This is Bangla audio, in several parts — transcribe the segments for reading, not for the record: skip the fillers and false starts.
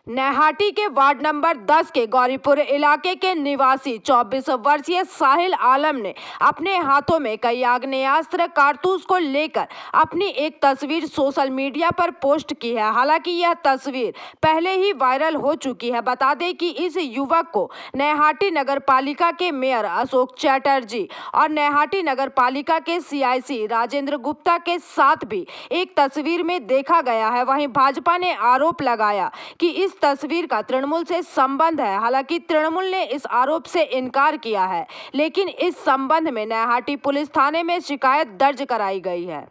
नैहाटी के वार्ड नंबर 10 के गौरीपुर इलाके के निवासी 24 वर्षीय साहिल आलम ने अपने हाथों में कई आग्नेयास्त्र कारतूस को लेकर अपनी एक तस्वीर सोशल मीडिया पर पोस्ट की है। हालांकि यह तस्वीर पहले ही वायरल हो चुकी है। बता दें कि इस युवक को नैहाटी नगर पालिका के मेयर अशोक चैटर्जी और नैहाटी नगर पालिका के CIC राजेंद्र गुप्ता के साथ भी एक तस्वीर में देखा गया है। वहीं भाजपा ने आरोप लगाया कि इस तस्वीर का तृणमूल से संबंध है। हालांकि तृणमूल ने इस आरोप से इनकार किया है, लेकिन इस संबंध में नैहाटी पुलिस थाने में शिकायत दर्ज कराई गई है।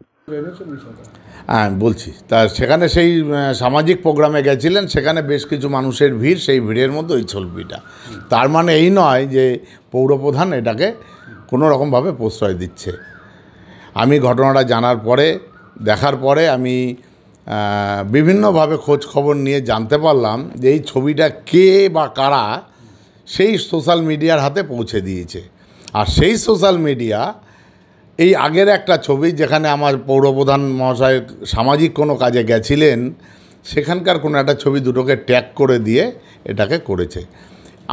বলছি তা সেখানে সেই সামাজিক প্রোগ্রামে গেছিলেন, সেখানে বেশ কিছু মানুষের ভিড়, সেই ভিড়ের মধ্যে ওই ছবিটা। তার মানে এই নয় যে পৌরপ্রধান এটাকে কোনো রকমভাবে প্রশ্রয় দিচ্ছে। আমি ঘটনাটা জানার পরে দেখার পরে আমি বিভিন্নভাবে খোঁজ খবর নিয়ে জানতে পারলাম যে এই ছবিটা কে বা কারা সেই সোশ্যাল মিডিয়ার হাতে পৌঁছে দিয়েছে। আর সেই সোশ্যাল মিডিয়া এই আগের একটা ছবি যেখানে আমার পৌরপ্রধান মহাশয় সামাজিক কোনো কাজে গেছিলেন, সেখানকার কোনো একটা ছবি দুটোকে ট্যাগ করে দিয়ে এটাকে করেছে।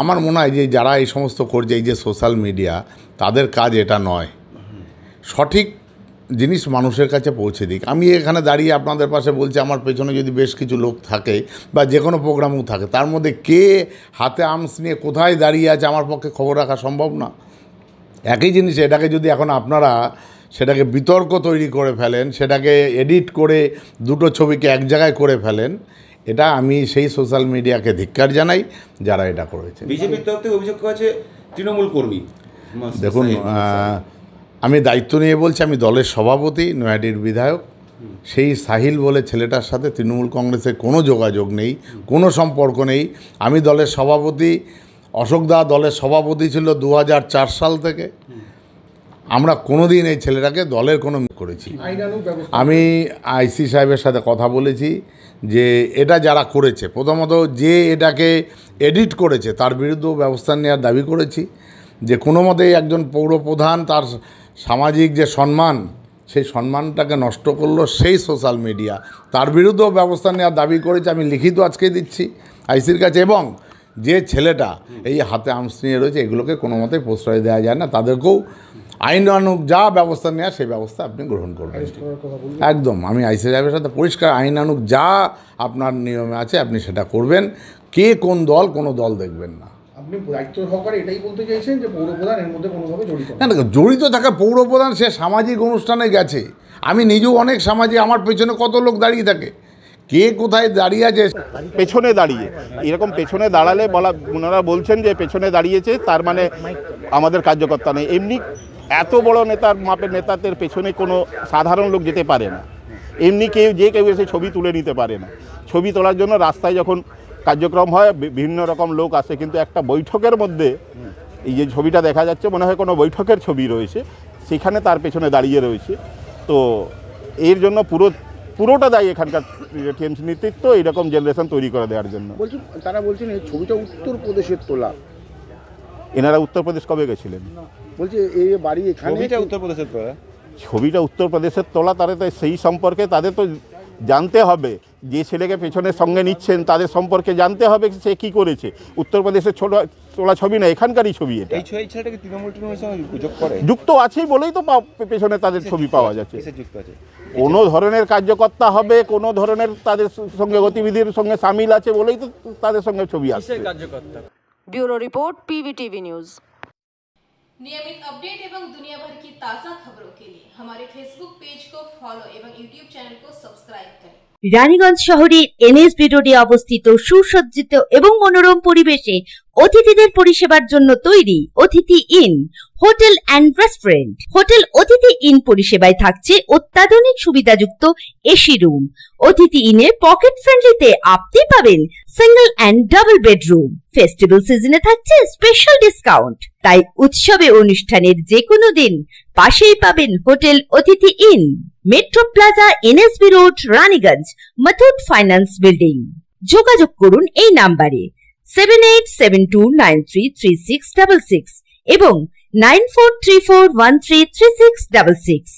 আমার মনে হয় যে যারা এই সমস্ত করছে, এই যে সোশ্যাল মিডিয়া, তাদের কাজ এটা নয়। সঠিক জিনিস মানুষের কাছে পৌঁছে দিক। আমি এখানে দাঁড়িয়ে আপনাদের পাশে বলছি, আমার পেছনে যদি বেশ কিছু লোক থাকে বা যে কোনো প্রোগ্রামও থাকে, তার মধ্যে কে হাতে আর্মস নিয়ে কোথায় দাঁড়িয়ে আছে আমার পক্ষে খবর রাখা সম্ভব না। একই জিনিস এটাকে যদি এখন আপনারা সেটাকে বিতর্ক তৈরি করে ফেলেন, সেটাকে এডিট করে দুটো ছবিকে এক জায়গায় করে ফেলেন, এটা আমি সেই সোশ্যাল মিডিয়াকে ধিক্কার জানাই যারা এটা করেছে। বিজেপির তরফ থেকে অভিযোগ করেছে তৃণমূল কর্মী। দেখুন, আমি দায়িত্ব নিয়ে বলছি, আমি দলের সভাপতি, নয়াডির বিধায়ক। সেই সাহিল বলে ছেলেটার সাথে তৃণমূল কংগ্রেসের কোনো যোগাযোগ নেই, কোনো সম্পর্ক নেই। আমি দলের সভাপতি, অশোকদা দলের সভাপতি ছিল 2004 সাল থেকে। আমরা কোনো দিন এই ছেলেটাকে দলের কোনো করেছি। আমি IC সাহেবের সাথে কথা বলেছি যে এটা যারা করেছে, প্রথমত যে এটাকে এডিট করেছে তার বিরুদ্ধেও ব্যবস্থা নেওয়ার দাবি করেছি। যে কোনো মতেই একজন পৌরপ্রধান তার সামাজিক যে সম্মান, সেই সম্মানটাকে নষ্ট করলো সেই সোশ্যাল মিডিয়া, তার বিরুদ্ধেও ব্যবস্থা নেওয়ার দাবি করেছে। আমি লিখিত আজকে দিচ্ছি ICর কাছে। এবং যে ছেলেটা এই হাতে আর্মস নিয়ে রয়েছে, এগুলোকে কোনো মতেই প্রশ্রয় দেওয়া যায় না। তাদেরকেও আইনানুগ যা ব্যবস্থা নেওয়া সেই ব্যবস্থা আপনি গ্রহণ করবেন। একদম, আমি IC সাহেবের সাথে পরিষ্কার আইনানুগ যা আপনার নিয়মে আছে আপনি সেটা করবেন। কে কোন দল, কোনো দল দেখবেন না। আপনি দায়িত্ব সহকারে এটাই বলতে চাইছেন যে পৌরপ্রধান এর মধ্যে কোনোভাবে জড়িত না? জড়িত থাকা পৌরপ্রধান সে সামাজিক অনুষ্ঠানে গেছে। আমি নিজেও অনেক সামাজিক, আমার পেছনে কত লোক দাঁড়িয়ে থাকে, কে কোথায় দাঁড়িয়ে আছে পেছনে দাঁড়িয়ে, এরকম পেছনে দাঁড়ালে ওনারা বলছেন যে পেছনে দাঁড়িয়েছে তার মানে আমাদের কার্যকর্তা নেই। এমনি এত বড় নেতার মাপের নেতাদের পেছনে কোনো সাধারণ লোক যেতে পারে না। এমনি কেউ এসে ছবি তুলে নিতে পারে না। ছবি তোলার জন্য রাস্তায় যখন কার্যক্রম হয় বিভিন্ন রকম লোক আসে, কিন্তু একটা বৈঠকের মধ্যে এই যে ছবিটা দেখা যাচ্ছে মনে হয় কোনো বৈঠকের ছবি রয়েছে, সেখানে তার পেছনে দাঁড়িয়ে রয়েছে। তো এর জন্য পুরোটা দায়ী এখানকার টিএমসি নেতৃত্ব এইরকম জেনারেশন তৈরি করে দেওয়ার জন্য। তারা বলছেন এই ছবিটা উত্তরপ্রদেশের তোলা। এনারা উত্তরপ্রদেশ কবে গেছিলেন? বলছে এই বাড়ি এখানে উত্তরপ্রদেশের তোলা। ছবিটা উত্তরপ্রদেশের তোলা, তাদের তো সেই সম্পর্কে তাদের তো জানতে হবে। যে ছেলেকে পেছনের সঙ্গে নিচ্ছেন তাদের সম্পর্কে জানতে হবে সে কী করেছে। উত্তরপ্রদেশের তোলা ছবি না, এখানকারই ছবি। এটা যুক্ত আছেই বলেই তো পেছনে তাদের ছবি পাওয়া যাচ্ছে। কোনো ধরনের কার্যকর্তা হবে, কোনো ধরনের তাদের সঙ্গে গতিবিধির সঙ্গে সামিল আছে বলেই তো তাদের সঙ্গে ছবি আসছে। Bureau report PVTV news. नियमित अपडेट एवं दुनिया भर की ताज़ा खबरों के लिए हमारे फेसबुक पेज को फॉलो एवं यूट्यूब चैनल को सब्सक्राइब करें। রানীগঞ্জ শহরের NSB রোডে অবস্থিত সুসজ্জিত এবং মনোরম পরিবেশে অতিথিদের পরিষেবার জন্য তৈরি অতিথি in hotel and restaurant. Hotel অতিথি ইন পরিষেবায় থাকছে অত্যাধুনিক সুবিধাযুক্ত এসি রুম। অতিথি ইনে পকেট ফ্রেন্ডলিতে আপনি পাবেন single and double bedroom. Festival সিজনে থাকছে স্পেশাল ডিসকাউন্ট। তাই উৎসবে অনুষ্ঠানের যে কোনো দিন পাশেই পাবেন হোটেল অতিথি in, metro plaza, NSB road, Raniganj, Muthoot finance building. যোগাযোগ করুন এই নাম্বারে 7872933666 এবং 9434133666।